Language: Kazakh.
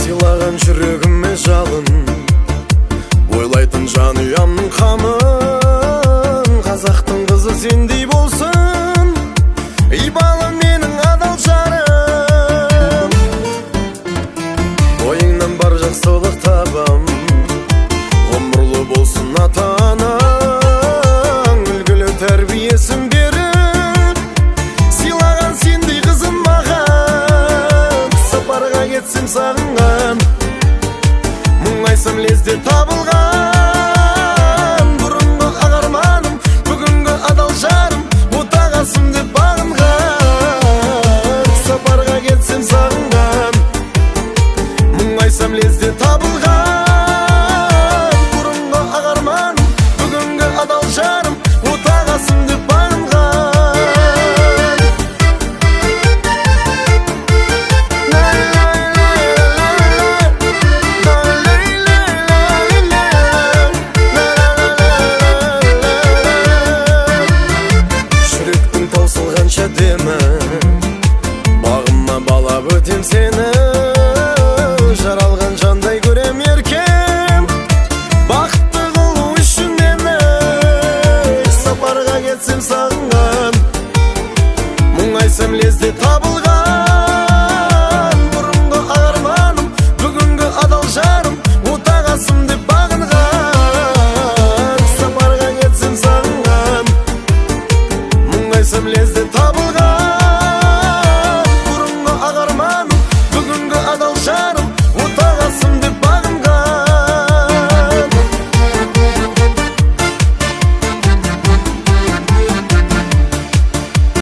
сыйлаған жүрегіме жалын, ойлайтын жанұямның қамын. Қазақтың қызы сендей болсын, ей балам менің адал жарым. Ойыңнан бар жақсылық табам, ғұмырлы болсын ата-анаң. Үлгілі тәрбиесін беріп, сыйлаған сендей қызым маған. Сапарға кетсем сағынған, мұңайсам лезде табылған. Бұрынғы ағарманым, бүгінгі адал жарым, отағасым деп бағынған. Сапарға кетсем сағынған, мұңайсам лезде табылған.